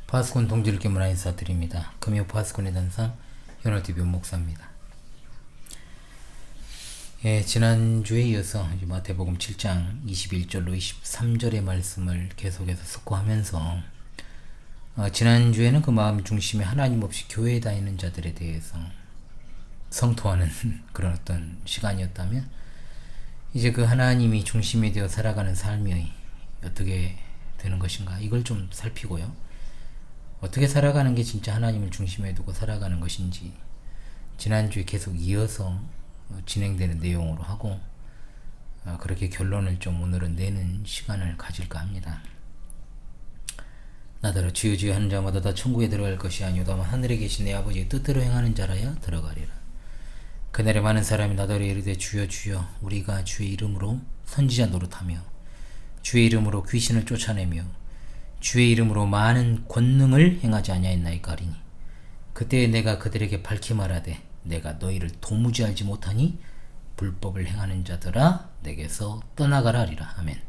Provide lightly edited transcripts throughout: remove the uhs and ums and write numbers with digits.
파수꾼 동지들께 문화 인사드립니다. 금요 파수꾼의 단상 현월TV 목사입니다. 지난주에 이어서 마태복음 7장 21절로 23절의 말씀을 계속해서 숙고하면서 지난주에는 그 마음 중심에 하나님 없이 교회에 다니는 자들에 대해서 성토하는 그런 어떤 시간이었다면, 이제 그 하나님이 중심이 되어 살아가는 삶이 어떻게 되는 것인가, 이걸 좀 살피고요. 어떻게 살아가는 게 진짜 하나님을 중심에 두고 살아가는 것인지 지난주에 계속 이어서 진행되는 내용으로 하고, 그렇게 결론을 좀 오늘은 내는 시간을 가질까 합니다. 나더러 주여 주여 하는 자마다 다 천국에 들어갈 것이 아니오 다만 하늘에 계신 내 아버지의 뜻대로 행하는 자라야 들어가리라. 그날에 많은 사람이 나더러 이르되 주여 주여 우리가 주의 이름으로 선지자 노릇하며 주의 이름으로 귀신을 쫓아내며 주의 이름으로 많은 권능을 행하지 아니하였나이까 하리니, 그때 내가 그들에게 밝히 말하되 내가 너희를 도무지 알지 못하니 불법을 행하는 자들아 내게서 떠나가라 하리라. 아멘.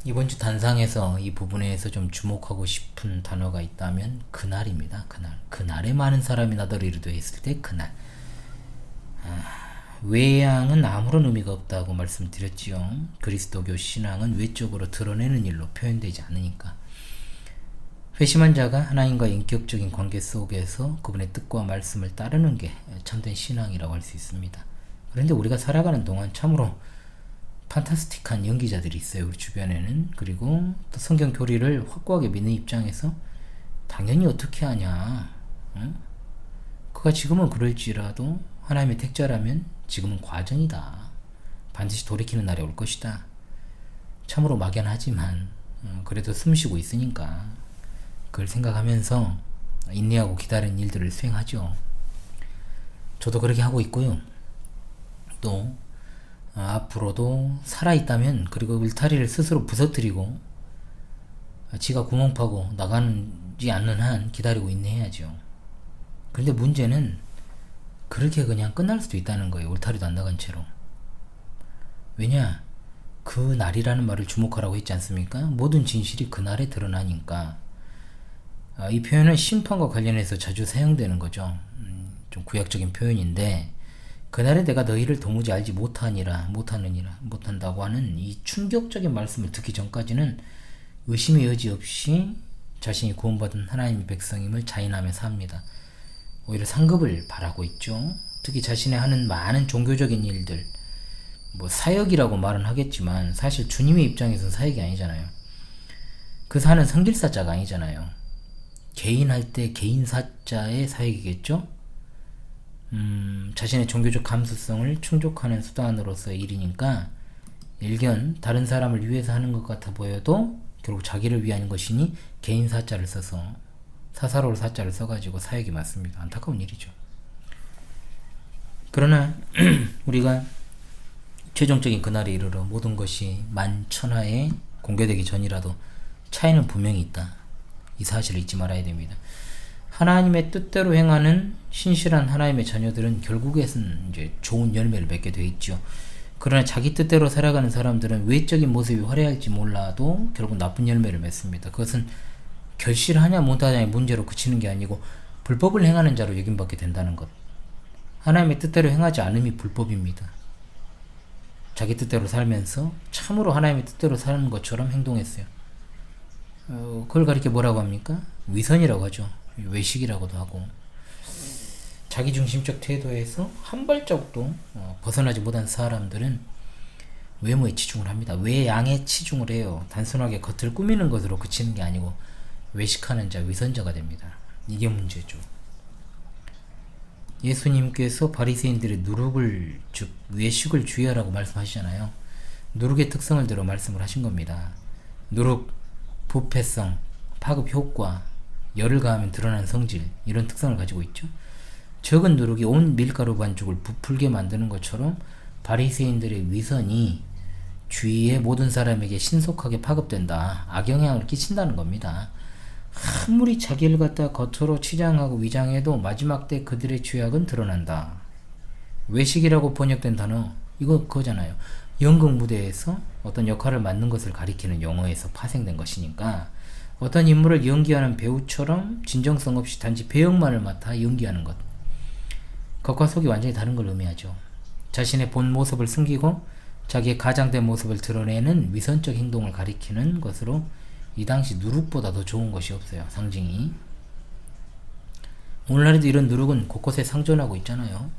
이번 주 단상에서 이 부분에서 좀 주목하고 싶은 단어가 있다면 그날입니다. 그날에 많은 사람이 나더러 이르되 했을 때 그날. 외양은 아무런 의미가 없다고 말씀드렸지요. 그리스도교 신앙은 외적으로 드러내는 일로 표현되지 않으니까. 회심한 자가 하나님과 인격적인 관계 속에서 그분의 뜻과 말씀을 따르는 게 참된 신앙이라고 할 수 있습니다. 그런데 우리가 살아가는 동안 참으로 판타스틱한 연기자들이 있어요, 우리 주변에는. 그리고 또 성경 교리를 확고하게 믿는 입장에서 당연히 어떻게 하냐, 그가 지금은 그럴지라도 하나님의 택자라면 지금은 과정이다, 반드시 돌이키는 날이 올 것이다. 참으로 막연하지만 그래도 숨쉬고 있으니까 그걸 생각하면서 인내하고 기다리는 일들을 수행하죠. 저도 그렇게 하고 있고요. 또 앞으로도 살아있다면, 그리고 울타리를 스스로 부서뜨리고 지가 구멍 파고 나가지 않는 한 기다리고 인내해야죠. 그런데 문제는 그렇게 그냥 끝날 수도 있다는 거예요. 울타리도 안 나간 채로. 왜냐? 그 날이라는 말을 주목하라고 했지 않습니까? 모든 진실이 그날에 드러나니까. 이 표현은 심판과 관련해서 자주 사용되는 거죠. 좀 구약적인 표현인데, 그날에 내가 너희를 도무지 알지 못한다고 하는 이 충격적인 말씀을 듣기 전까지는 의심의 여지 없이 자신이 구원받은 하나님의 백성임을 자인하며 삽니다. 오히려 상급을 바라고 있죠. 특히 자신의 하는 많은 종교적인 일들, 사역이라고 말은 하겠지만 사실 주님의 입장에서는 사역이 아니잖아요. 그 사는 성길사자가 아니잖아요. 개인 할 때 개인 사자의 사역이겠죠. 자신의 종교적 감수성을 충족하는 수단으로서의 일이니까 일견 다른 사람을 위해서 하는 것 같아 보여도 결국 자기를 위한 것이니 개인 사자를 써서, 사사로울 사자를 써가지고 사역이 맞습니다. 안타까운 일이죠. 그러나 우리가 최종적인 그날에 이르러 모든 것이 만천하에 공개되기 전이라도 차이는 분명히 있다, 이 사실을 잊지 말아야 됩니다. 하나님의 뜻대로 행하는 신실한 하나님의 자녀들은 결국에는 이제 좋은 열매를 맺게 되어 있죠. 그러나 자기 뜻대로 살아가는 사람들은 외적인 모습이 화려할지 몰라도 결국 나쁜 열매를 맺습니다. 그것은 결실하냐 못하냐의 문제로 그치는 게 아니고 불법을 행하는 자로 여김받게 된다는 것. 하나님의 뜻대로 행하지 않음이 불법입니다. 자기 뜻대로 살면서 참으로 하나님의 뜻대로 사는 것처럼 행동했어요. 그걸 가리켜 뭐라고 합니까? 위선이라고 하죠. 외식이라고도 하고. 자기중심적 태도에서 한 발자국도 벗어나지 못한 사람들은 외모에 치중을 합니다. 외양에 치중을 해요. 단순하게 겉을 꾸미는 것으로 그치는 게 아니고 외식하는 자, 위선자가 됩니다. 이게 문제죠. 예수님께서 바리새인들의 누룩을, 즉 외식을 주의하라고 말씀하시잖아요. 누룩의 특성을 들어 말씀을 하신 겁니다. 누룩, 부패성, 파급 효과, 열을 가하면 드러나는 성질, 이런 특성을 가지고 있죠. 적은 누룩이 온 밀가루 반죽을 부풀게 만드는 것처럼 바리새인들의 위선이 주위의 모든 사람에게 신속하게 파급된다, 악영향을 끼친다는 겁니다. 아무리 자기를 갖다 겉으로 치장하고 위장해도 마지막 때 그들의 죄악은 드러난다. 외식이라고 번역된 단어, 이거 그거잖아요. 연극 무대에서 어떤 역할을 맡는 것을 가리키는 용어에서 파생된 것이니까 어떤 인물을 연기하는 배우처럼 진정성 없이 단지 배역만을 맡아 연기하는 것. 겉과 속이 완전히 다른 걸 의미하죠. 자신의 본 모습을 숨기고 자기의 가장된 모습을 드러내는 위선적 행동을 가리키는 것으로 이 당시 누룩보다 더 좋은 것이 없어요. 상징이. 오늘날에도 이런 누룩은 곳곳에 상존하고 있잖아요.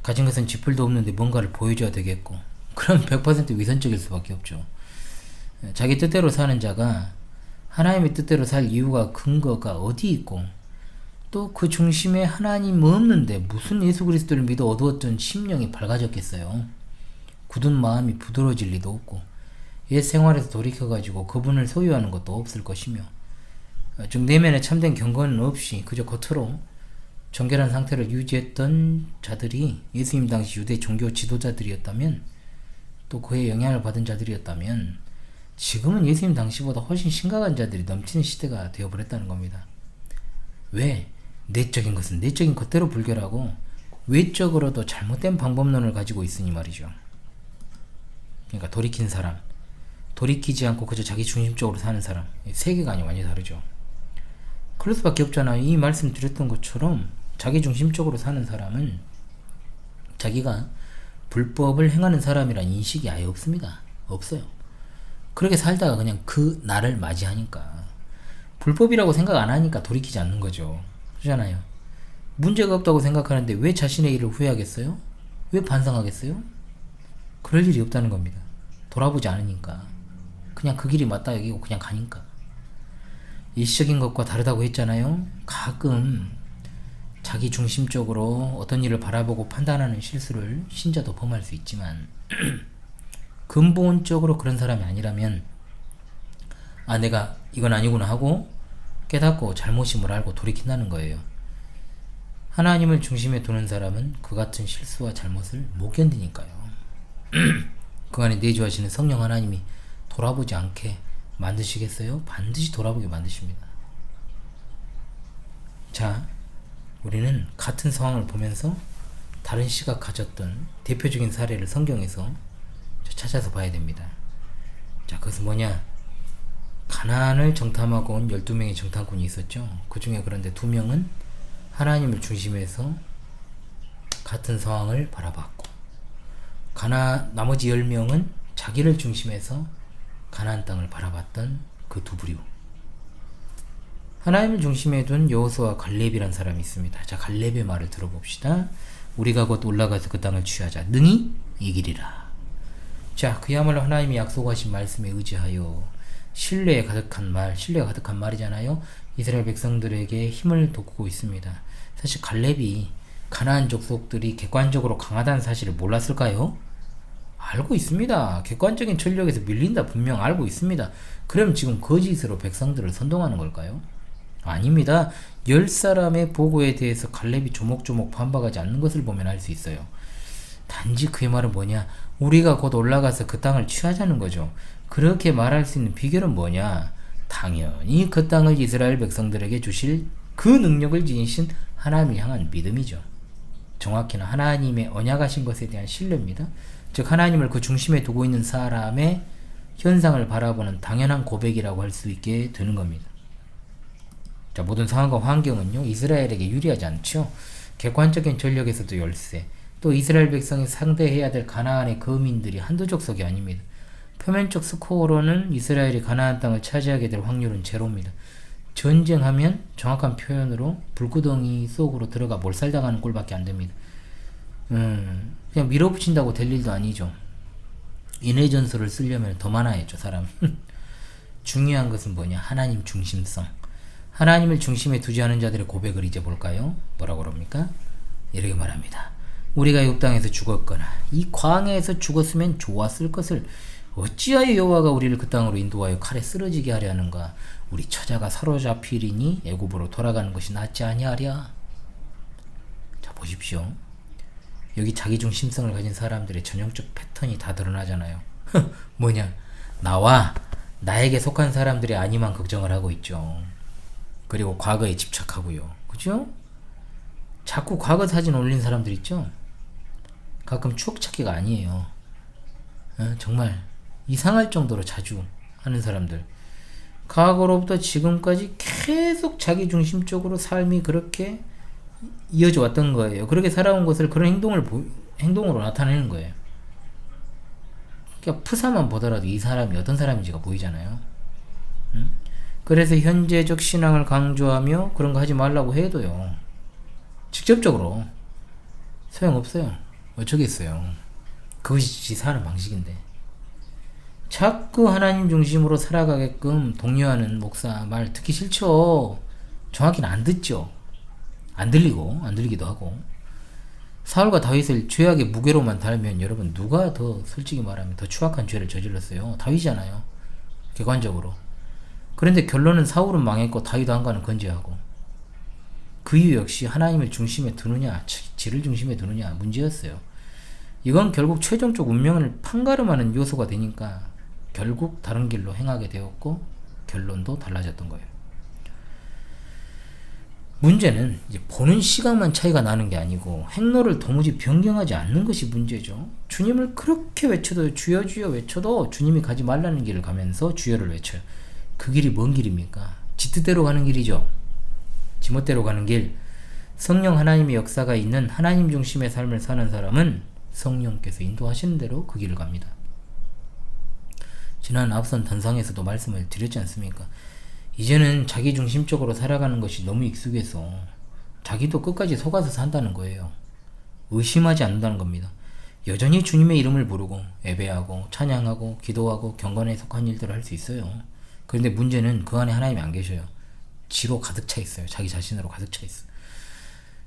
가진 것은 지풀도 없는데 뭔가를 보여줘야 되겠고, 그럼 100% 위선적일 수밖에 없죠. 자기 뜻대로 사는 자가 하나님의 뜻대로 살 이유가 근거가 어디 있고, 또 그 중심에 하나님 없는데 무슨 예수 그리스도를 믿어 어두웠던 심령이 밝아졌겠어요. 굳은 마음이 부드러워질 리도 없고 옛 생활에서 돌이켜가지고 그분을 소유하는 것도 없을 것이며, 좀 내면에 참된 경건은 없이 그저 겉으로 정결한 상태를 유지했던 자들이 예수님 당시 유대 종교 지도자들이었다면, 또 그의 영향을 받은 자들이었다면, 지금은 예수님 당시보다 훨씬 심각한 자들이 넘치는 시대가 되어버렸다는 겁니다. 왜? 내적인 것은 내적인 것대로 불결하고 외적으로도 잘못된 방법론을 가지고 있으니 말이죠. 그러니까 돌이킨 사람, 돌이키지 않고 그저 자기 중심적으로 사는 사람, 세계관이 완전히 다르죠. 그럴 수밖에 없잖아요. 이 말씀 드렸던 것처럼 자기 중심적으로 사는 사람은 자기가 불법을 행하는 사람이란 인식이 아예 없습니다. 없어요. 그렇게 살다가 그냥 그 날을 맞이하니까, 불법이라고 생각 안 하니까 돌이키지 않는 거죠. 그렇잖아요. 문제가 없다고 생각하는데 왜 자신의 일을 후회하겠어요? 왜 반성하겠어요? 그럴 일이 없다는 겁니다. 돌아보지 않으니까. 그냥 그 길이 맞다 여기고 그냥 가니까. 일시적인 것과 다르다고 했잖아요. 가끔 자기 중심적으로 어떤 일을 바라보고 판단하는 실수를 신자도 범할 수 있지만 근본적으로 그런 사람이 아니라면, 아, 내가 이건 아니구나 하고 깨닫고 잘못임을 알고 돌이킨다는 거예요. 하나님을 중심에 두는 사람은 그 같은 실수와 잘못을 못 견디니까요. 그 안에 내주하시는 성령 하나님이 돌아보지 않게 만드시겠어요? 반드시 돌아보게 만드십니다. 자, 우리는 같은 상황을 보면서 다른 시각 가졌던 대표적인 사례를 성경에서 찾아서 봐야 됩니다. 자, 그것은 뭐냐? 가나안을 정탐하고 온 12명의 정탐꾼이 있었죠. 그 중에 그런데 2명은 하나님을 중심에서 같은 상황을 바라봤고, 나머지 10명은 자기를 중심해서 가나안 땅을 바라봤던 그 두 부류. 하나님을 중심에 둔 여호수아와 갈렙이란 사람이 있습니다. 자, 갈렙의 말을 들어봅시다. 우리가 곧 올라가서 그 땅을 취하자. 능히 이기리라. 자, 그야말로 하나님이 약속하신 말씀에 의지하여 신뢰가 가득한 말이잖아요. 이스라엘 백성들에게 힘을 돋구고 있습니다. 사실 갈렙이 가나안 족속들이 객관적으로 강하다는 사실을 몰랐을까요? 알고 있습니다. 객관적인 전력에서 밀린다 분명 알고 있습니다. 그럼 지금 거짓으로 백성들을 선동하는 걸까요? 아닙니다. 10사람의 보고에 대해서 갈렙이 조목조목 반박하지 않는 것을 보면 알 수 있어요. 단지 그의 말은 뭐냐? 우리가 곧 올라가서 그 땅을 취하자는 거죠. 그렇게 말할 수 있는 비결은 뭐냐? 당연히 그 땅을 이스라엘 백성들에게 주실 그 능력을 지니신 하나님을 향한 믿음이죠. 정확히는 하나님의 언약하신 것에 대한 신뢰입니다. 즉 하나님을 그 중심에 두고 있는 사람의 현상을 바라보는 당연한 고백이라고 할 수 있게 되는 겁니다. 자, 모든 상황과 환경은요 이스라엘에게 유리하지 않죠. 객관적인 전력에서도 열세, 또 이스라엘 백성이 상대해야 될 가나안의 거민들이 한두 족속이 아닙니다. 표면적 스코어로는 이스라엘이 가나안 땅을 차지하게 될 확률은 제로입니다. 전쟁하면 정확한 표현으로 불구덩이 속으로 들어가 몰살당하는 꼴밖에 안 됩니다. 그냥 밀어붙인다고 될 일도 아니죠. 인해전술을 쓰려면 더 많아야죠, 사람. 중요한 것은 뭐냐? 하나님 중심성. 하나님을 중심에 두지 않은 자들의 고백을 이제 볼까요? 뭐라고 그럽니까? 이렇게 말합니다. 우리가 이 땅에서 죽었거나 이 광야에서 죽었으면 좋았을 것을 어찌하여 여호와가 우리를 그 땅으로 인도하여 칼에 쓰러지게 하려 하는가? 우리 처자가 사로잡히리니 애굽으로 돌아가는 것이 낫지 아니하랴. 자, 보십시오. 여기 자기중심성을 가진 사람들의 전형적 패턴이 다 드러나잖아요. 뭐냐? 나와 나에게 속한 사람들이 아니만 걱정을 하고 있죠. 그리고 과거에 집착하고요. 그죠? 자꾸 과거 사진 올린 사람들 있죠? 가끔 추억 찾기가 아니에요. 정말 이상할 정도로 자주 하는 사람들. 과거로부터 지금까지 계속 자기중심적으로 삶이 그렇게 이어져 왔던 거예요. 그렇게 살아온 것을 그런 행동으로 나타내는 거예요. 그러니까 프사만 보더라도 이 사람이 어떤 사람인지가 보이잖아요. 그래서 현재적 신앙을 강조하며 그런 거 하지 말라고 해도요, 직접적으로 소용없어요. 어쩌겠어요. 그것이 사는 방식인데. 자꾸 하나님 중심으로 살아가게끔 독려하는 목사 말 듣기 싫죠. 정확히는 안 듣죠. 안 들리기도 하고. 사울과 다윗을 죄악의 무게로만 달면 여러분 누가 더 솔직히 말하면 더 추악한 죄를 저질렀어요? 다윗이잖아요. 객관적으로. 그런데 결론은 사울은 망했고 다윗 왕가는 건재하고, 그 이유 역시 하나님을 중심에 두느냐 지를 중심에 두느냐 문제였어요. 이건 결국 최종적 운명을 판가름하는 요소가 되니까 결국 다른 길로 행하게 되었고 결론도 달라졌던 거예요. 문제는 이제 보는 시각만 차이가 나는 게 아니고 행로를 도무지 변경하지 않는 것이 문제죠. 주님을 그렇게 외쳐도 주여 주여 외쳐도 주님이 가지 말라는 길을 가면서 주여를 외쳐요. 그 길이 뭔 길입니까? 지 뜻대로 가는 길이죠. 지멋대로 가는 길. 성령 하나님의 역사가 있는 하나님 중심의 삶을 사는 사람은 성령께서 인도하시는 대로 그 길을 갑니다. 지난 앞선 단상에서도 말씀을 드렸지 않습니까? 이제는 자기중심적으로 살아가는 것이 너무 익숙해서 자기도 끝까지 속아서 산다는 거예요. 의심하지 않는다는 겁니다. 여전히 주님의 이름을 부르고 예배하고 찬양하고 기도하고 경건에 속한 일들을 할 수 있어요. 그런데 문제는 그 안에 하나님이 안 계셔요. 지로 가득 차 있어요. 자기 자신으로 가득 차 있어요.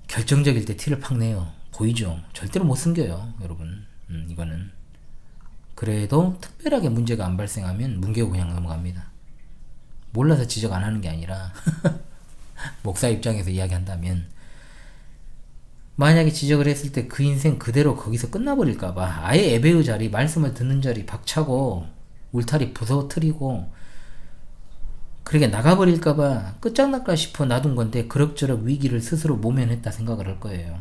결정적일 때 티를 팍 내요. 보이죠? 절대로 못 숨겨요, 여러분. 이거는. 그래도 특별하게 문제가 안 발생하면 뭉개고 그냥 넘어갑니다. 몰라서 지적 안 하는 게 아니라 목사 입장에서 이야기한다면, 만약에 지적을 했을 때 그 인생 그대로 거기서 끝나버릴까봐 아예 예배의 자리, 말씀을 듣는 자리 박차고 울타리 부서뜨리고 그렇게 나가버릴까봐 끝장날까 싶어 놔둔 건데, 그럭저럭 위기를 스스로 모면했다 생각을 할 거예요.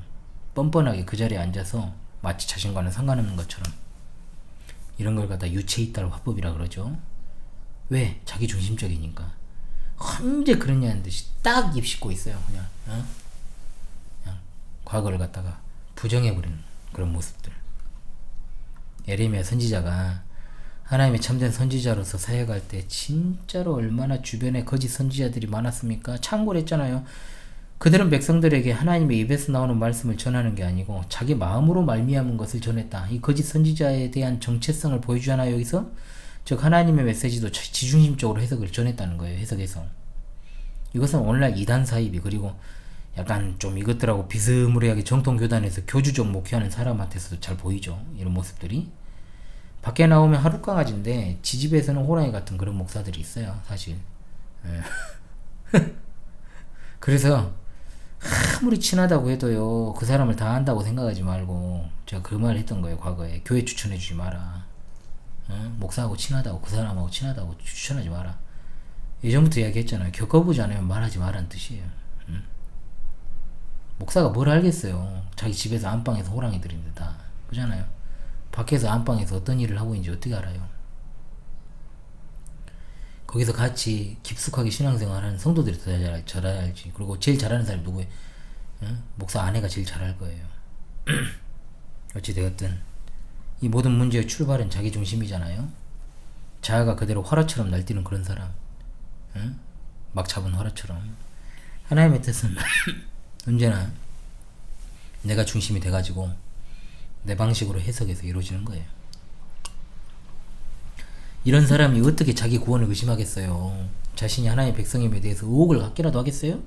뻔뻔하게 그 자리에 앉아서 마치 자신과는 상관없는 것처럼. 이런 걸 갖다 유체이탈 화법이라 그러죠. 왜? 자기 중심적이니까. 언제 그러냐는 듯이 딱 입씻고 있어요. 그냥 과거를 갖다가 부정해버리는 그런 모습들. 예레미야 선지자가 하나님의 참된 선지자로서 사역할 때 진짜로 얼마나 주변에 거짓 선지자들이 많았습니까? 참고를 했잖아요. 그들은 백성들에게 하나님의 입에서 나오는 말씀을 전하는 게 아니고 자기 마음으로 말미암은 것을 전했다. 이 거짓 선지자에 대한 정체성을 보여주잖아요, 여기서. 즉 하나님의 메시지도 지중심적으로 해석을 전했다는 거예요. 해석해서. 이것은 오늘날 이단 사이비, 그리고 약간 좀 이것들하고 비스무리하게 정통교단에서 교주적 목회하는 사람한테서도 잘 보이죠. 이런 모습들이. 밖에 나오면 하룻강아지인데 지집에서는 호랑이 같은 그런 목사들이 있어요, 사실. 그래서 아무리 친하다고 해도요, 그 사람을 다 안다고 생각하지 말고, 제가 그 말 했던 거예요, 과거에. 교회 추천해주지 마라. 목사하고 친하다고, 그 사람하고 친하다고 추천하지 마라. 예전부터 이야기했잖아요. 겪어보지 않으면 말하지 마라는 뜻이에요. 목사가 뭘 알겠어요. 자기 집에서 안방에서 호랑이들인데 다. 그잖아요. 밖에서 안방에서 어떤 일을 하고 있는지 어떻게 알아요. 거기서 같이 깊숙하게 신앙생활하는 성도들이 더 잘 알지. 그리고 제일 잘하는 사람이 누구예요? 목사 아내가 제일 잘할 거예요. 어찌되었든 이 모든 문제의 출발은 자기중심이잖아요. 자아가 그대로 화로처럼 날뛰는 그런 사람. 막 잡은 화로처럼. 하나님의 뜻은 언제나 내가 중심이 돼가지고 내 방식으로 해석해서 이루어지는 거예요. 이런 사람이 어떻게 자기 구원을 의심하겠어요? 자신이 하나님의 백성임에 대해서 의혹을 갖기라도 하겠어요?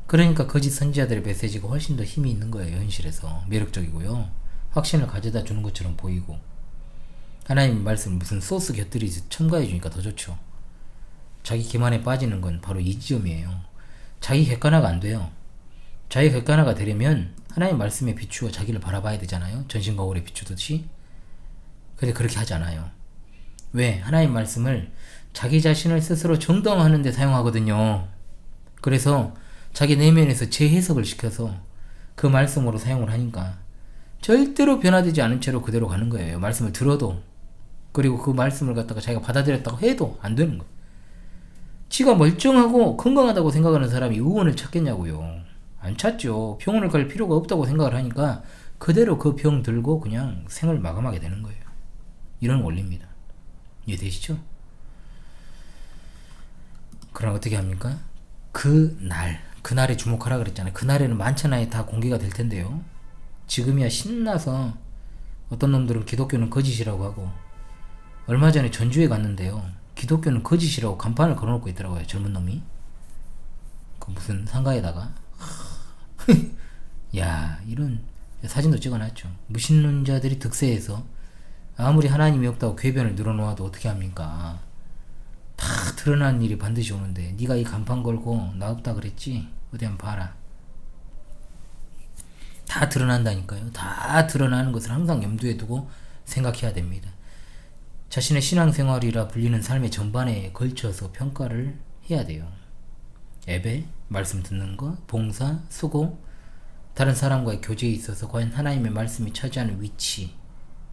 그러니까 거짓 선지자들의 메시지가 훨씬 더 힘이 있는 거예요. 현실에서 매력적이고요, 확신을 가져다 주는 것처럼 보이고, 하나님 말씀 무슨 소스 곁들이지 첨가해 주니까 더 좋죠. 자기 기만에 빠지는 건 바로 이 지점이에요. 자기 객관화가 안 돼요. 자기 객관화가 되려면 하나님 말씀에 비추어 자기를 바라봐야 되잖아요. 전신 거울에 비추듯이. 근데 그렇게 하지 않아요. 왜? 하나님 말씀을 자기 자신을 스스로 정당화하는 데 사용하거든요. 그래서 자기 내면에서 재해석을 시켜서 그 말씀으로 사용을 하니까 절대로 변화되지 않은 채로 그대로 가는 거예요. 말씀을 들어도 그리고 그 말씀을 갖다가 자기가 받아들였다고 해도 안 되는 거예요. 지가 멀쩡하고 건강하다고 생각하는 사람이 의원을 찾겠냐고요. 안 찾죠. 병원을 갈 필요가 없다고 생각을 하니까 그대로 그 병 들고 그냥 생을 마감하게 되는 거예요. 이런 원리입니다. 이해되시죠? 그럼 어떻게 합니까? 그날에 주목하라 그랬잖아요. 그날에는 만천하에 다 공개가 될 텐데요. 지금이야 신나서 어떤 놈들은 기독교는 거짓이라고 하고, 얼마 전에 전주에 갔는데요. 기독교는 거짓이라고 간판을 걸어놓고 있더라고요. 젊은 놈이. 그 무슨 상가에다가. 야, 이런 사진도 찍어놨죠. 무신론자들이 득세해서 아무리 하나님이 없다고 궤변을 늘어놓아도 어떻게 합니까? 다 드러난 일이 반드시 오는데 네가 이 간판 걸고 나 없다 그랬지? 어디 한번 봐라. 다 드러난다니까요. 다 드러나는 것을 항상 염두에 두고 생각해야 됩니다. 자신의 신앙생활이라 불리는 삶의 전반에 걸쳐서 평가를 해야 돼요. 예배, 말씀 듣는 것, 봉사, 수고, 다른 사람과의 교제에 있어서 과연 하나님의 말씀이 차지하는 위치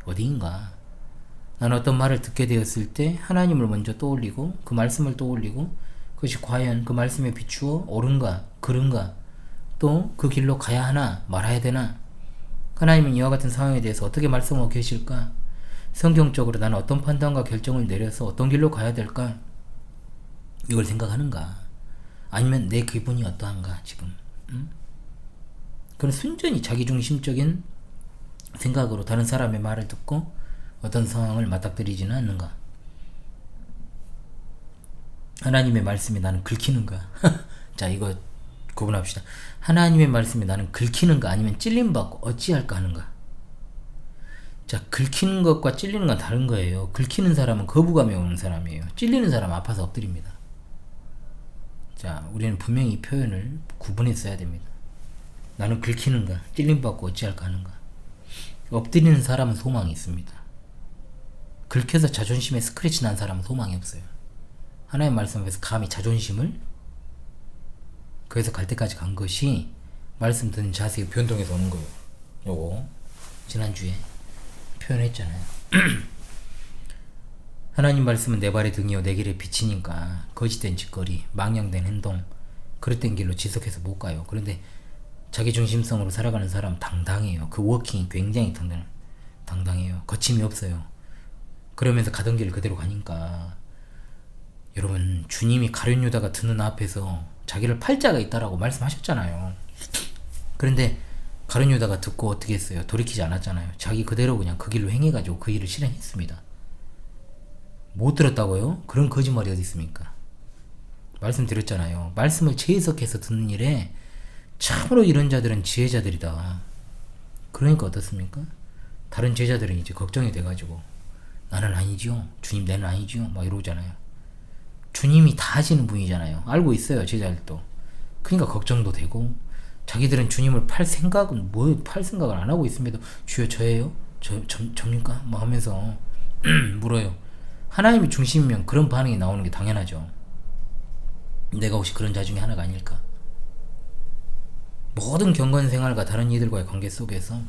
어디인가? 나는 어떤 말을 듣게 되었을 때 하나님을 먼저 떠올리고 그 말씀을 떠올리고 그것이 과연 그 말씀에 비추어 옳은가 그른가, 또 그 길로 가야 하나 말아야 되나, 하나님은 이와 같은 상황에 대해서 어떻게 말씀하고 계실까, 성경적으로 나는 어떤 판단과 결정을 내려서 어떤 길로 가야 될까, 이걸 생각하는가, 아니면 내 기분이 어떠한가 지금. 그런 순전히 자기중심적인 생각으로 다른 사람의 말을 듣고 어떤 상황을 맞닥뜨리지는 않는가. 하나님의 말씀이 나는 긁히는가. 자, 이거 구분합시다. 하나님의 말씀이 나는 긁히는가 아니면 찔림받고 어찌할까 하는가. 자, 긁히는 것과 찔리는 건 다른 거예요. 긁히는 사람은 거부감이 오는 사람이에요. 찔리는 사람은 아파서 엎드립니다. 자, 우리는 분명히 이 표현을 구분해서 써야 됩니다. 나는 긁히는가, 찔림받고 어찌할까 하는가. 엎드리는 사람은 소망이 있습니다. 긁혀서 자존심에 스크래치 난 사람은 소망이 없어요. 하나님 말씀 앞에서 감히 자존심을, 그래서 갈 때까지 간 것이 말씀 듣는 자세가 변동해서 오는 거예요. 요거 지난주에 표현했잖아요. 하나님 말씀은 내 발의 등이요 내 길의 빛이니까 거짓된 짓거리, 망령된 행동, 그릇된 길로 지속해서 못 가요. 그런데 자기중심성으로 살아가는 사람 당당해요. 그 워킹이 굉장히 당당해요. 거침이 없어요. 그러면서 가던 길을 그대로 가니까. 여러분, 주님이 가룟 유다가 드는 앞에서 자기를 팔자가 있다라고 말씀하셨잖아요. 그런데 가룟 유다가 듣고 어떻게 했어요? 돌이키지 않았잖아요. 자기 그대로 그냥 그 길로 행해가지고 그 일을 실행했습니다. 못 들었다고요? 그런 거짓말이 어디 있습니까? 말씀드렸잖아요. 말씀을 재해석해서 듣는 일에 참으로 이런 자들은 지혜자들이다. 그러니까 어떻습니까? 다른 제자들은 이제 걱정이 돼가지고 나는 아니지요. 주님 내는 아니지요. 막 이러잖아요. 주님이 다 하시는 분이잖아요. 알고 있어요. 제자들도. 그러니까 걱정도 되고, 자기들은 주님을 팔 생각은 팔 생각을 안 하고 있습니다. 주여 저예요? 접니까? 막 하면서 물어요. 하나님이 중심이면 그런 반응이 나오는 게 당연하죠. 내가 혹시 그런 자 중에 하나가 아닐까? 모든 경건 생활과 다른 이들과의 관계 속에서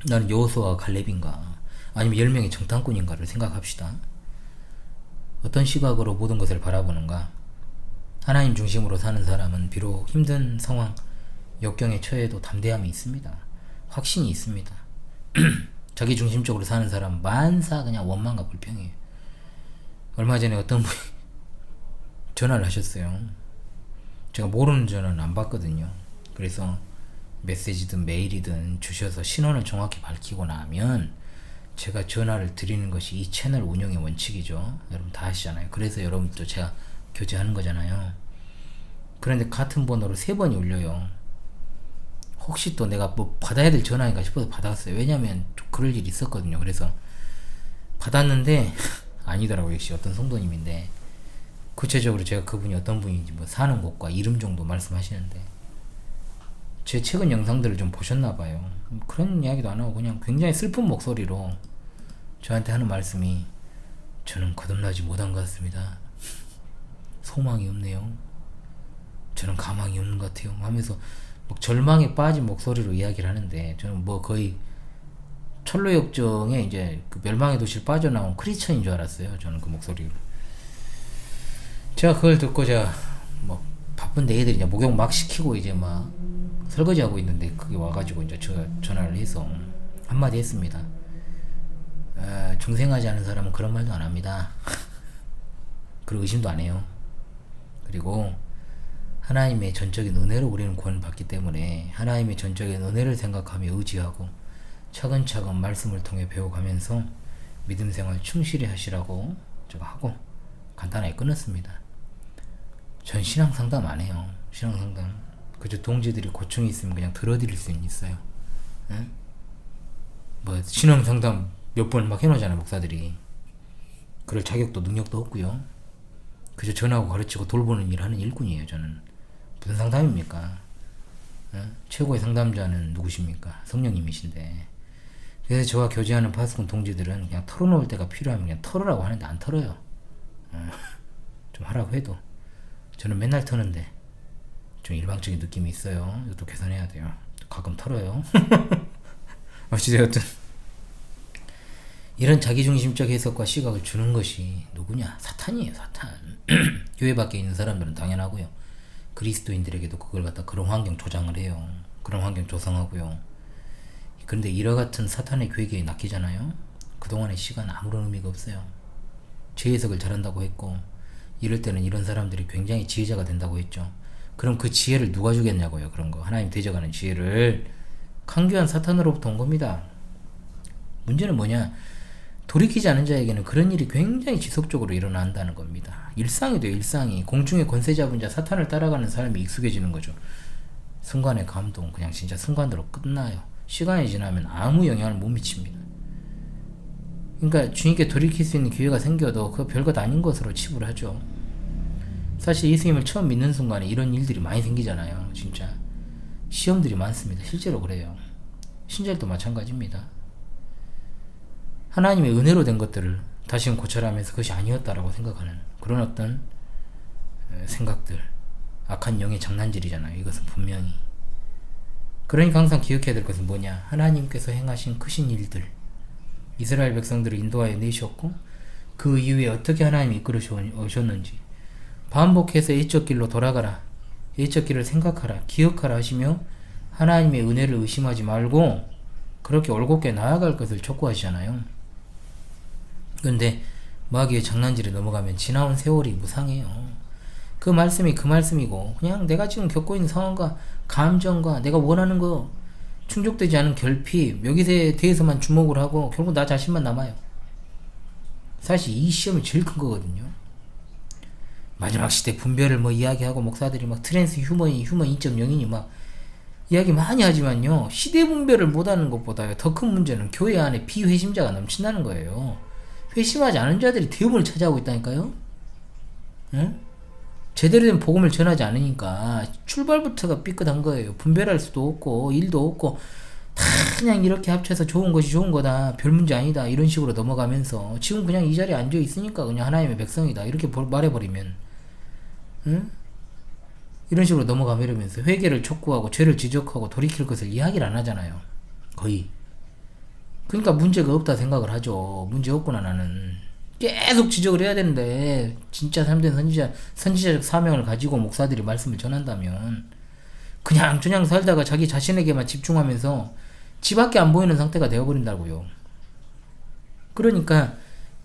나는 여호수아와 갈렙인가 아니면 10명의 정탐꾼인가를 생각합시다. 어떤 시각으로 모든 것을 바라보는가? 하나님 중심으로 사는 사람은 비록 힘든 상황, 역경에 처해도 담대함이 있습니다. 확신이 있습니다. 자기 중심적으로 사는 사람 만사 그냥 원망과 불평이에요. 얼마 전에 어떤 분이 전화를 하셨어요. 제가 모르는 전화는 안 받거든요. 그래서 메시지든 메일이든 주셔서 신원을 정확히 밝히고 나면 제가 전화를 드리는 것이 이 채널 운영의 원칙이죠. 여러분 다 아시잖아요. 그래서 여러분도 제가 교제하는 거잖아요. 그런데 같은 번호로 3번이 울려요. 혹시 또 내가 뭐 받아야 될 전화인가 싶어서 받았어요. 왜냐면 그럴 일이 있었거든요. 그래서 받았는데 아니더라고요. 역시 어떤 성도님인데, 구체적으로 제가 그분이 어떤 분인지 뭐 사는 곳과 이름 정도 말씀하시는데, 제 최근 영상들을 좀 보셨나봐요. 그런 이야기도 안 하고 그냥 굉장히 슬픈 목소리로 저한테 하는 말씀이, 저는 거듭나지 못한 것 같습니다. 소망이 없네요. 저는 가망이 없는 것 같아요. 하면서 막 절망에 빠진 목소리로 이야기를 하는데, 저는 뭐 거의 철로 역정에 이제 그 멸망의 도시를 빠져나온 크리스천인 줄 알았어요. 저는 그 목소리로. 제가 그걸 듣고 제가 뭐 바쁜데 애들이 이제 목욕 막 시키고 이제 막 설거지 하고 있는데 그게 와가지고 이제 제가 전화를 해서 한마디 했습니다. 중생하지 않은 사람은 그런 말도 안 합니다. 그리고 의심도 안 해요. 그리고 하나님의 전적인 은혜로 우리는 구원을 받기 때문에 하나님의 전적인 은혜를 생각하며 의지하고 차근차근 말씀을 통해 배워가면서 믿음 생활 충실히 하시라고 제가 하고 간단하게 끊었습니다. 전 신앙 상담 안 해요. 신앙 상담. 그저 동지들이 고충이 있으면 그냥 들어드릴 수는 있어요. 응? 뭐 신앙 상담 몇 번 막 해놓잖아요, 목사들이. 그럴 자격도 능력도 없고요. 그저 전하고 가르치고 돌보는 일 하는 일꾼이에요, 저는. 무슨 상담입니까? 응? 최고의 상담자는 누구십니까? 성령님이신데. 그래서 저와 교제하는 파수꾼 동지들은 그냥 털어놓을 때가 필요하면 그냥 털으라고 하는데 안 털어요. 좀 하라고 해도. 저는 맨날 터는데 좀 일방적인 느낌이 있어요. 이것도 계산해야 돼요. 가끔 털어요. 어찌되었든 이런 자기중심적 해석과 시각을 주는 것이 누구냐? 사탄이에요, 사탄. 교회 밖에 있는 사람들은 당연하고요. 그리스도인들에게도 그걸 갖다 그런 환경 조장을 해요. 그런 환경 조성하고요. 그런데 이와 같은 사탄의 괴계에 낚이잖아요. 그동안의 시간 아무런 의미가 없어요. 제 해석을 잘한다고 했고 이럴 때는 이런 사람들이 굉장히 지혜자가 된다고 했죠. 그럼 그 지혜를 누가 주겠냐고요. 그런 거 하나님 대적하는 지혜를 강교한 사탄으로부터 온 겁니다. 문제는 뭐냐? 돌이키지 않은 자에게는 그런 일이 굉장히 지속적으로 일어난다는 겁니다. 일상이 돼요. 일상이. 공중의 권세 잡은 자 사탄을 따라가는 사람이 익숙해지는 거죠. 순간의 감동 그냥 진짜 순간으로 끝나요. 시간이 지나면 아무 영향을 못 미칩니다. 그러니까 주님께 돌이킬 수 있는 기회가 생겨도 그거 별것 아닌 것으로 치부를 하죠. 사실 예수님을 처음 믿는 순간에 이런 일들이 많이 생기잖아요. 진짜 시험들이 많습니다. 실제로 그래요. 신자들도 마찬가지입니다. 하나님의 은혜로 된 것들을 다시금 고찰하면서 그것이 아니었다라고 생각하는 그런 어떤 생각들, 악한 영의 장난질이잖아요. 이것은 분명히. 그러니까 항상 기억해야 될 것은 뭐냐? 하나님께서 행하신 크신 일들, 이스라엘 백성들을 인도하여 내셨고 그 이후에 어떻게 하나님이 이끌어 오셨는지 반복해서 옛적 길로 돌아가라, 옛적 길을 생각하라, 기억하라 하시며 하나님의 은혜를 의심하지 말고 그렇게 올곧게 나아갈 것을 촉구하시잖아요. 근데 마귀의 장난질에 넘어가면 지나온 세월이 무상해요. 그 말씀이 그 말씀이고 그냥 내가 지금 겪고 있는 상황과 감정과 내가 원하는 거 충족되지 않은 결핍 여기에 대해서만 주목을 하고 결국 나 자신만 남아요. 사실 이 시험이 제일 큰 거거든요. 마지막 시대 분별을 뭐 이야기하고 목사들이 막 트랜스 휴먼 2.0이니 막 이야기 많이 하지만요, 시대 분별을 못하는 것보다 더 큰 문제는 교회 안에 비회심자가 넘친다는 거예요. 회심하지 않은 자들이 대부분을 차지하고 있다니까요. 응? 제대로 된 복음을 전하지 않으니까 출발부터가 삐끗한 거예요. 분별할 수도 없고 일도 없고 다 그냥 이렇게 합쳐서 좋은 것이 좋은 거다, 별 문제 아니다 이런 식으로 넘어가면서 지금 그냥 이 자리에 앉아 있으니까 그냥 하나님의 백성이다 이렇게 말해버리면, 응? 이런 식으로 넘어가버리면서 회개를 촉구하고 죄를 지적하고 돌이킬 것을 이야기를 안 하잖아요. 거의. 그러니까 문제가 없다 생각을 하죠. 문제 없구나 나는. 계속 지적을 해야 되는데 진짜 참된 선지자적 사명을 가지고 목사들이 말씀을 전한다면 그냥 살다가 자기 자신에게만 집중하면서 지밖에 안 보이는 상태가 되어버린다고요. 그러니까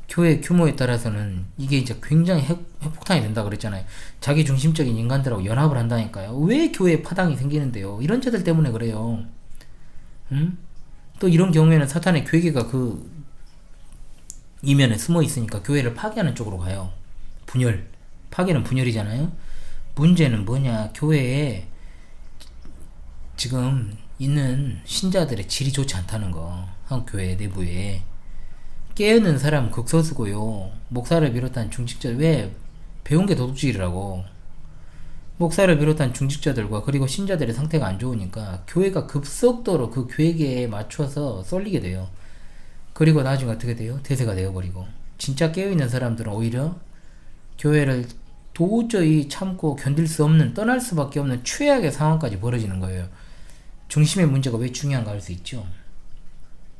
교회 규모에 따라서는 이게 이제 굉장히 핵폭탄이 된다 그랬잖아요. 자기 중심적인 인간들하고 연합을 한다니까요. 왜 교회에 파당이 생기는데요? 이런 자들 때문에 그래요. 응? 또 이런 경우에는 사탄의 괴계가 그 이면에 숨어 있으니까 교회를 파괴하는 쪽으로 가요. 분열. 파괴는 분열이잖아요. 문제는 뭐냐? 교회에 지금 있는 신자들의 질이 좋지 않다는 거. 한국 교회 내부에. 깨어있는 사람 극소수고요. 목사를 비롯한 중직자들, 왜? 배운 게 도둑질이라고. 목사를 비롯한 중직자들과 그리고 신자들의 상태가 안 좋으니까 교회가 급속도로 그 괴계에 맞춰서 쏠리게 돼요. 그리고 나중에 어떻게 돼요? 대세가 되어버리고. 진짜 깨어있는 사람들은 오히려 교회를 도저히 참고 견딜 수 없는, 떠날 수밖에 없는 최악의 상황까지 벌어지는 거예요. 중심의 문제가 왜 중요한가 할 수 있죠.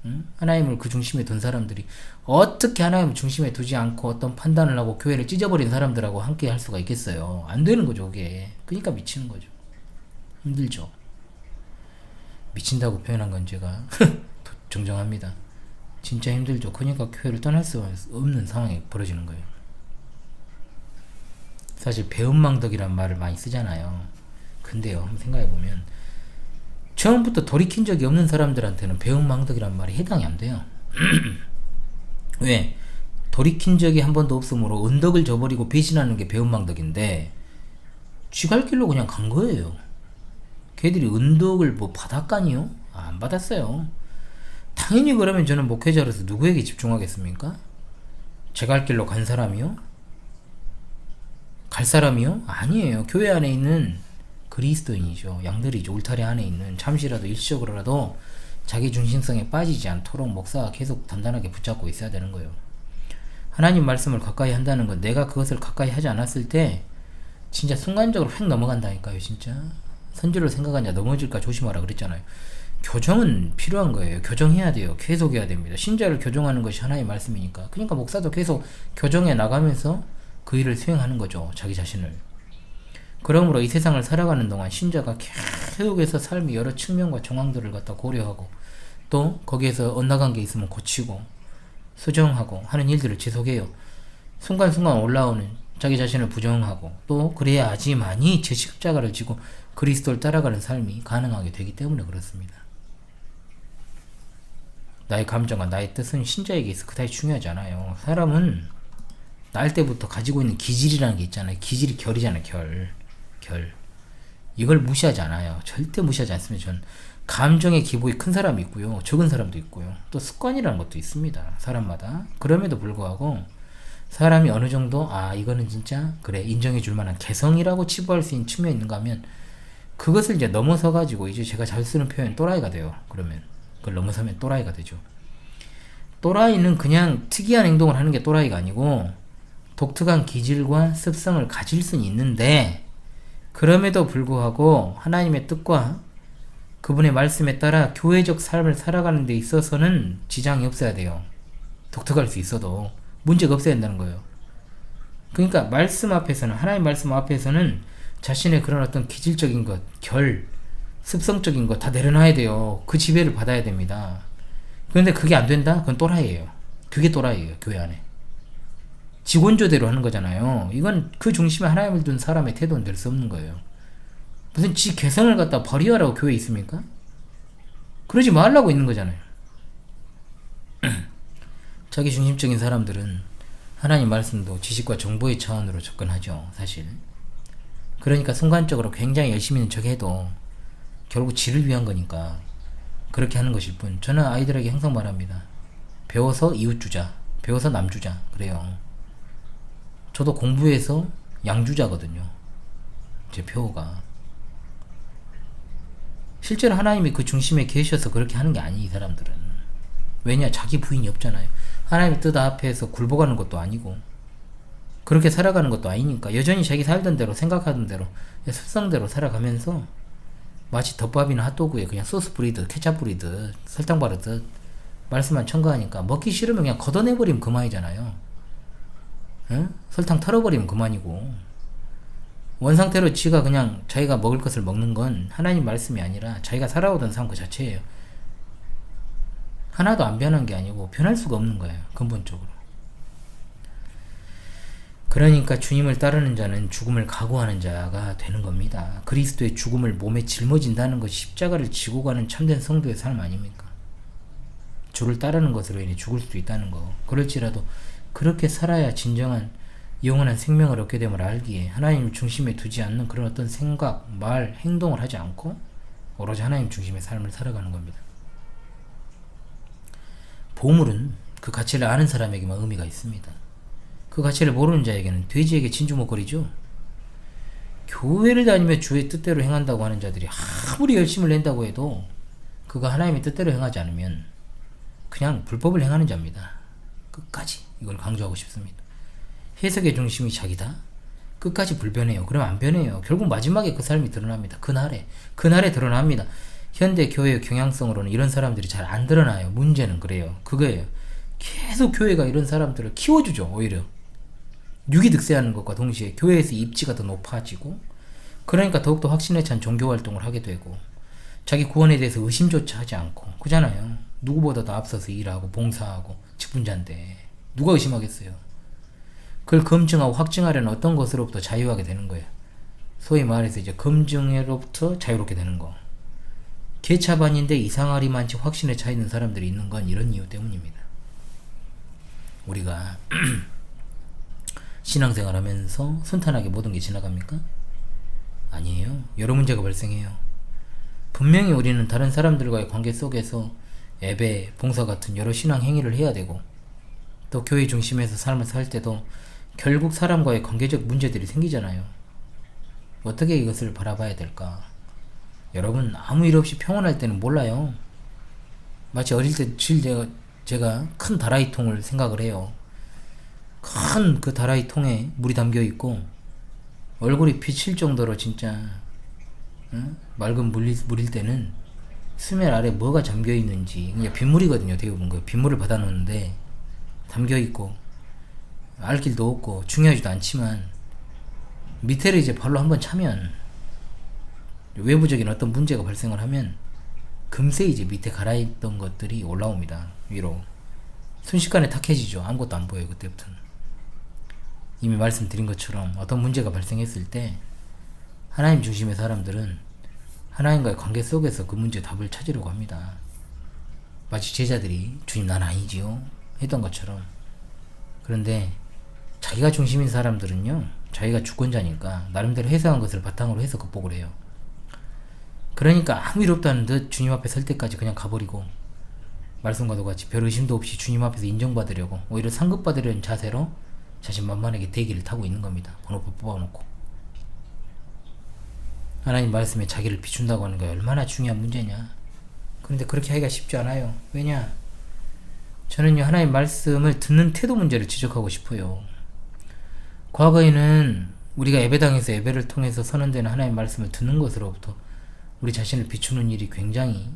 응? 하나님을 그 중심에 둔 사람들이 어떻게 하나님을 중심에 두지 않고 어떤 판단을 하고 교회를 찢어버린 사람들하고 함께 할 수가 있겠어요. 안 되는 거죠, 그게. 그러니까 미치는 거죠. 힘들죠. 미친다고 표현한 건 제가 정정합니다. 진짜 힘들죠. 그러니까 교회를 떠날 수 없는 상황이 벌어지는 거예요. 사실 배은망덕이란 말을 많이 쓰잖아요. 근데요, 한번 생각해보면 처음부터 돌이킨 적이 없는 사람들한테는 배은망덕이란 말이 해당이 안 돼요. 왜? 돌이킨 적이 한 번도 없으므로 은덕을 저버리고 배신하는 게 배은망덕인데 쥐갈 길로 그냥 간 거예요. 걔들이 은덕을 뭐 받았까니요? 안 받았어요. 당연히 그러면 저는 목회자로서 누구에게 집중하겠습니까? 제 갈 길로 간 사람이요? 갈 사람이요? 아니에요. 교회 안에 있는 그리스도인이죠. 양들이죠. 울타리 안에 있는 잠시라도 일시적으로라도 자기 중심성에 빠지지 않도록 목사가 계속 단단하게 붙잡고 있어야 되는 거예요. 하나님 말씀을 가까이 한다는 건 내가 그것을 가까이 하지 않았을 때 진짜 순간적으로 휙 넘어간다니까요. 진짜 선지로 생각하냐 넘어질까 조심하라 그랬잖아요. 교정은 필요한 거예요. 교정해야 돼요. 계속 해야 됩니다. 신자를 교정하는 것이 하나의 말씀이니까. 그러니까 목사도 계속 교정해 나가면서 그 일을 수행하는 거죠. 자기 자신을. 그러므로 이 세상을 살아가는 동안 신자가 계속해서 삶의 여러 측면과 정황들을 갖다 고려하고 또 거기에서 엇나간 게 있으면 고치고 수정하고 하는 일들을 지속해요. 순간순간 올라오는 자기 자신을 부정하고 또 그래야지만이 제 십자가를 지고 그리스도를 따라가는 삶이 가능하게 되기 때문에 그렇습니다. 나의 감정과 나의 뜻은 신자에게 있어 그다지 중요하지 않아요. 사람은 날 때부터 가지고 있는 기질이라는 게 있잖아요. 기질이 결이잖아요. 결. 이걸 무시하지 않아요. 절대 무시하지 않습니다. 전 감정의 기복이 큰 사람이 있고요. 적은 사람도 있고요. 또 습관이라는 것도 있습니다. 사람마다. 그럼에도 불구하고 사람이 어느 정도 이거는 진짜 그래 인정해 줄 만한 개성이라고 치부할 수 있는 측면이 있는가 하면 그것을 이제 넘어서 가지고 이제 제가 잘 쓰는 표현 또라이가 돼요. 그러면 그걸 넘어서면 또라이가 되죠. 또라이는 그냥 특이한 행동을 하는 게 또라이가 아니고 독특한 기질과 습성을 가질 수는 있는데 그럼에도 불구하고 하나님의 뜻과 그분의 말씀에 따라 교회적 삶을 살아가는 데 있어서는 지장이 없어야 돼요. 독특할 수 있어도 문제가 없어야 된다는 거예요. 그러니까 말씀 앞에서는 하나님 말씀 앞에서는 자신의 그런 어떤 기질적인 것, 습성적인 것 다 내려놔야 돼요. 그 지배를 받아야 됩니다. 그런데 그게 안 된다? 그건 또라이예요. 그게 또라이예요. 교회 안에. 지곤조대로 하는 거잖아요. 이건 그 중심에 하나님을 둔 사람의 태도는 될 수 없는 거예요. 무슨 지 개성을 갖다 버리라고 교회에 있습니까? 그러지 말라고 있는 거잖아요. 자기 중심적인 사람들은 하나님 말씀도 지식과 정보의 차원으로 접근하죠. 사실. 그러니까 순간적으로 굉장히 열심히 있는 척해도 결국 지를 위한 거니까 그렇게 하는 것일 뿐. 저는 아이들에게 항상 말합니다. 배워서 이웃 주자. 배워서 남 주자. 그래요. 저도 공부해서 양 주자거든요. 제 표어가. 실제로 하나님이 그 중심에 계셔서 그렇게 하는 게 아니, 이 사람들은. 왜냐? 자기 부인이 없잖아요. 하나님의 뜻 앞에서 굴복하는 것도 아니고 그렇게 살아가는 것도 아니니까 여전히 자기 살던 대로 생각하던 대로 습성대로 살아가면서 마치 덮밥이나 핫도그에 그냥 소스 뿌리듯 케찹 뿌리듯 설탕 바르듯 말씀만 첨가하니까 먹기 싫으면 그냥 걷어내버리면 그만이잖아요. 응? 설탕 털어버리면 그만이고 원상태로 지가 그냥 자기가 먹을 것을 먹는 건 하나님 말씀이 아니라 자기가 살아오던 삶 그 자체예요. 하나도 안 변한 게 아니고 변할 수가 없는 거예요. 근본적으로. 그러니까 주님을 따르는 자는 죽음을 각오하는 자가 되는 겁니다. 그리스도의 죽음을 몸에 짊어진다는 것이 십자가를 지고 가는 참된 성도의 삶 아닙니까? 주를 따르는 것으로 인해 죽을 수도 있다는 거. 그럴지라도 그렇게 살아야 진정한 영원한 생명을 얻게 됨을 알기에 하나님 중심에 두지 않는 그런 어떤 생각, 말, 행동을 하지 않고 오로지 하나님 중심의 삶을 살아가는 겁니다. 보물은 그 가치를 아는 사람에게만 의미가 있습니다. 그 가치를 모르는 자에게는 돼지에게 진주 먹거리죠. 교회를 다니며 주의 뜻대로 행한다고 하는 자들이 아무리 열심을 낸다고 해도 그가 하나님의 뜻대로 행하지 않으면 그냥 불법을 행하는 자입니다. 끝까지 이걸 강조하고 싶습니다. 해석의 중심이 자기다? 끝까지 불변해요. 그러면 안 변해요. 결국 마지막에 그 삶이 드러납니다. 그날에 드러납니다. 현대 교회의 경향성으로는 이런 사람들이 잘 안 드러나요. 문제는 그래요. 그거예요. 계속 교회가 이런 사람들을 키워주죠. 오히려 유기득세하는 것과 동시에 교회에서 입지가 더 높아지고, 그러니까 더욱더 확신에 찬 종교활동을 하게 되고 자기 구원에 대해서 의심조차 하지 않고, 그잖아요. 누구보다도 앞서서 일하고 봉사하고 직분자인데 누가 의심하겠어요. 그걸 검증하고 확증하려는 어떤 것으로부터 자유하게 되는 거예요. 소위 말해서 이제 검증으로부터 자유롭게 되는 거. 개차반인데 이상하리만치 확신에 차 있는 사람들이 있는 건 이런 이유 때문입니다. 우리가 신앙생활 하면서 순탄하게 모든 게 지나갑니까? 아니에요. 여러 문제가 발생해요. 분명히 우리는 다른 사람들과의 관계 속에서 예배, 봉사 같은 여러 신앙 행위를 해야 되고, 또 교회 중심에서 삶을 살 때도 결국 사람과의 관계적 문제들이 생기잖아요. 어떻게 이것을 바라봐야 될까? 여러분, 아무 일 없이 평온할 때는 몰라요. 마치 어릴 때 제가 큰 다라이 통을 생각을 해요. 큰 그 다라이 통에 물이 담겨 있고 얼굴이 비칠 정도로 진짜 맑은 물일 때는 수면 아래 뭐가 잠겨 있는지, 그냥 빗물이거든요. 대부분 그 빗물을 받아 놓는데 담겨 있고 알 길도 없고 중요하지도 않지만, 밑에를 이제 발로 한번 차면 외부적인 어떤 문제가 발생을 하면 금세 이제 밑에 갈아있던 것들이 올라옵니다. 위로 순식간에 탁해지죠. 아무것도 안 보여요. 그때부터는. 이미 말씀드린 것처럼 어떤 문제가 발생했을 때 하나님 중심의 사람들은 하나님과의 관계 속에서 그 문제의 답을 찾으려고 합니다. 마치 제자들이 주님 난 아니지요 했던 것처럼. 그런데 자기가 중심인 사람들은요, 자기가 주권자니까 나름대로 해석한 것을 바탕으로 해서 극복을 해요. 그러니까 아무 일 없다는 듯 주님 앞에 설 때까지 그냥 가버리고, 말씀과도 같이 별 의심도 없이 주님 앞에서 인정받으려고, 오히려 상급받으려는 자세로 자신만만하게 대기를 타고 있는 겁니다. 번호표 뽑아놓고. 하나님 말씀에 자기를 비춘다고 하는 게 얼마나 중요한 문제냐. 그런데 그렇게 하기가 쉽지 않아요. 왜냐? 저는요, 하나님 말씀을 듣는 태도 문제를 지적하고 싶어요. 과거에는 우리가 예배당에서 예배를 통해서 선언되는 하나님 말씀을 듣는 것으로부터 우리 자신을 비추는 일이 굉장히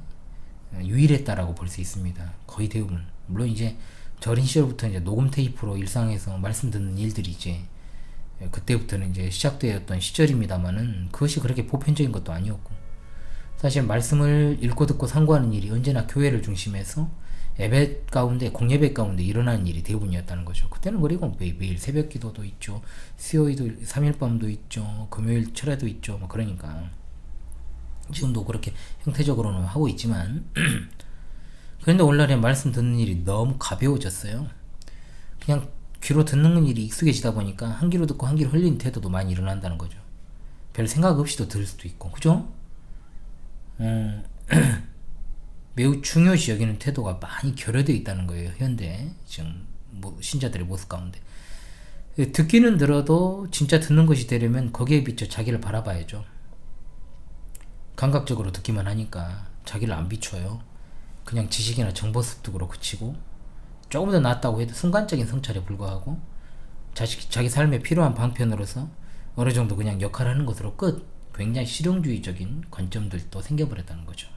유일했다라고 볼 수 있습니다. 거의 대부분. 물론 이제 저린 시절부터 이제 녹음 테이프로 일상에서 말씀 듣는 일들이 이제 그때부터는 이제 시작되었던 시절입니다만은, 그것이 그렇게 보편적인 것도 아니었고, 사실 말씀을 읽고 듣고 상고하는 일이 언제나 교회를 중심해서 예배 가운데, 공예배 가운데 일어나는 일이 대부분이었다는 거죠. 그때는 그리고 매일 새벽 기도도 있죠. 수요일도 3일밤도 있죠. 금요일 철야도 있죠. 뭐 그러니까 지금도 그렇게 형태적으로는 하고 있지만 그런데 오늘날에 말씀 듣는 일이 너무 가벼워졌어요. 그냥 귀로 듣는 일이 익숙해지다 보니까 한 귀로 듣고 한 귀로 흘리는 태도도 많이 일어난다는 거죠. 별 생각 없이도 들을 수도 있고, 그죠? 매우 중요시 여기는 태도가 많이 결여되어 있다는 거예요. 현대 지금 신자들의 모습 가운데. 듣기는 들어도 진짜 듣는 것이 되려면 거기에 비춰 자기를 바라봐야죠. 감각적으로 듣기만 하니까 자기를 안 비춰요. 그냥 지식이나 정보 습득으로 그치고, 조금 더 낫다고 해도 순간적인 성찰에 불과하고, 자기 삶에 필요한 방편으로서 어느 정도 그냥 역할을 하는 것으로 끝. 굉장히 실용주의적인 관점들도 생겨버렸다는 거죠.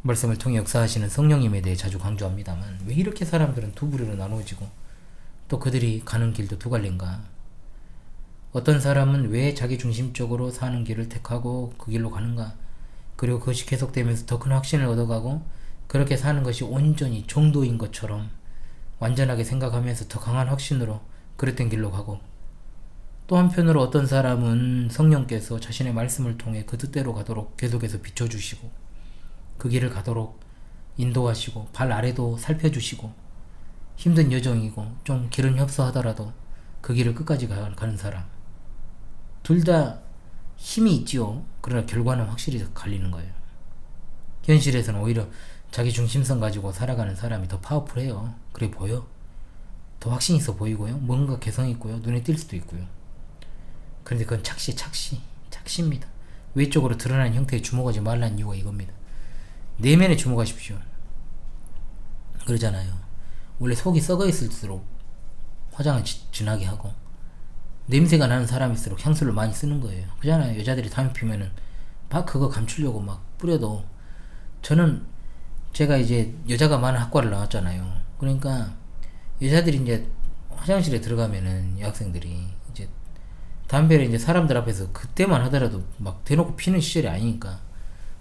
말씀을 통해 역사하시는 성령님에 대해 자주 강조합니다만, 왜 이렇게 사람들은 두 부류로 나누어지고 또 그들이 가는 길도 두 갈래인가? 어떤 사람은 왜 자기 중심적으로 사는 길을 택하고 그 길로 가는가? 그리고 그것이 계속되면서 더 큰 확신을 얻어가고, 그렇게 사는 것이 온전히 정도인 것처럼 완전하게 생각하면서 더 강한 확신으로 그랬던 길로 가고, 또 한편으로 어떤 사람은 성령께서 자신의 말씀을 통해 그 뜻대로 가도록 계속해서 비춰주시고, 그 길을 가도록 인도하시고, 발 아래도 살펴주시고, 힘든 여정이고 좀 길은 협소하더라도 그 길을 끝까지 가는 사람. 둘 다 힘이 있지요. 그러나 결과는 확실히 갈리는 거예요. 현실에서는 오히려 자기 중심성 가지고 살아가는 사람이 더 파워풀해요. 그래 보여. 더 확신 있어 보이고요. 뭔가 개성 있고요. 눈에 띌 수도 있고요. 그런데 그건 착시입니다. 외적으로 드러나는 형태에 주목하지 말라는 이유가 이겁니다. 내면에 주목하십시오. 그러잖아요. 원래 속이 썩어 있을수록 화장을 진하게 하고, 냄새가 나는 사람일수록 향수를 많이 쓰는 거예요. 그잖아요. 여자들이 담배 피면은 막 그거 감추려고 막 뿌려도, 저는 제가 이제 여자가 많은 학과를 나왔잖아요. 그러니까 여자들이 이제 화장실에 들어가면은, 여학생들이 이제 담배를 이제 사람들 앞에서 그때만 하더라도 막 대놓고 피는 시절이 아니니까,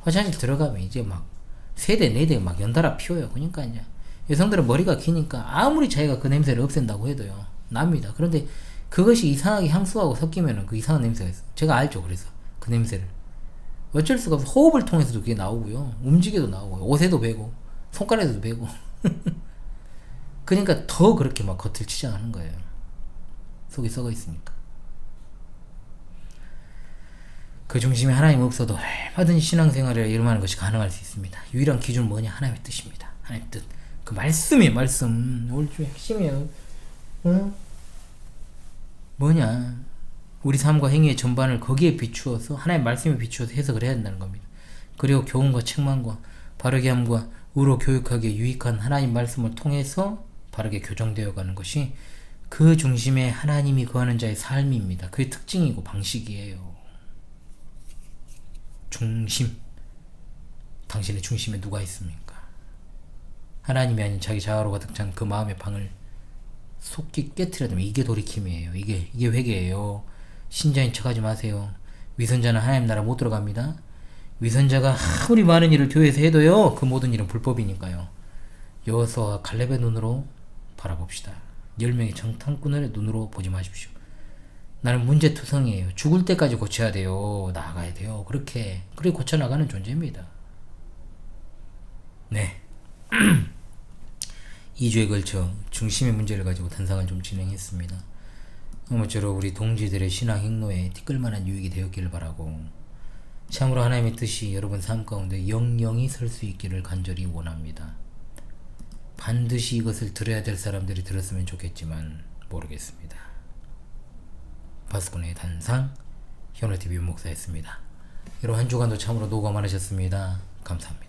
화장실 들어가면 이제 막 3대 4대 막 연달아 피워요. 그러니까 이제 여성들은 머리가 기니까 아무리 자기가 그 냄새를 없앤다고 해도요, 납니다. 그런데 그것이 이상하게 향수하고 섞이면은 그 이상한 냄새가 있어. 제가 알죠. 그래서 그 냄새를 어쩔 수가 없어. 호흡을 통해서도 그게 나오고요, 움직여도 나오고요, 옷에도 배고 손가락에도 배고. 그러니까 더 그렇게 막 겉을 치장하는 거예요. 속이 썩어 있으니까. 그 중심에 하나님 없어도 얼마든지 신앙생활을 이루는 것이 가능할 수 있습니다. 유일한 기준은 뭐냐? 하나님의 뜻입니다. 하나님의 뜻. 그 말씀이에요. 말씀. 오늘 주 핵심이에요. 응? 뭐냐? 우리 삶과 행위의 전반을 거기에 비추어서, 하나님의 말씀에 비추어서 해석을 해야 된다는 겁니다. 그리고 교훈과 책망과 바르게 함과 의로 교육하기에 유익한 하나님 말씀을 통해서 바르게 교정되어 가는 것이 그 중심에 하나님이 거하는 자의 삶입니다. 그의 특징이고 방식이에요. 중심. 당신의 중심에 누가 있습니까? 하나님이 아닌 자기 자아로 가득 찬 그 마음의 방을 속기 깨트려야 되면, 이게 돌이킴이에요. 이게 회개예요. 신자인 척하지 마세요. 위선자는 하나님 나라 못 들어갑니다. 위선자가 아무리 많은 일을 교회에서 해도요, 그 모든 일은 불법이니까요. 여호수아와 갈렙의 눈으로 바라봅시다. 10명의 정탐꾼의 눈으로 보지 마십시오. 나는 문제투성이에요. 죽을 때까지 고쳐야 돼요. 나아가야 돼요. 그렇게 고쳐나가는 존재입니다. 네. 2주에 걸쳐 중심의 문제를 가지고 단상을 좀 진행했습니다. 아무쪼록 우리 동지들의 신앙 행로에 티끌만한 유익이 되었기를 바라고, 참으로 하나님의 뜻이 여러분 삶 가운데 영영이 설 수 있기를 간절히 원합니다. 반드시 이것을 들어야 될 사람들이 들었으면 좋겠지만 모르겠습니다. 바스코네의 단상, 현우TV 목사였습니다. 여러분 한 주간도 참으로 노고 많으셨습니다. 감사합니다.